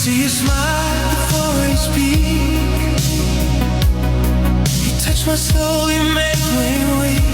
see you smile before you speak. You touch my soul, you make me weak.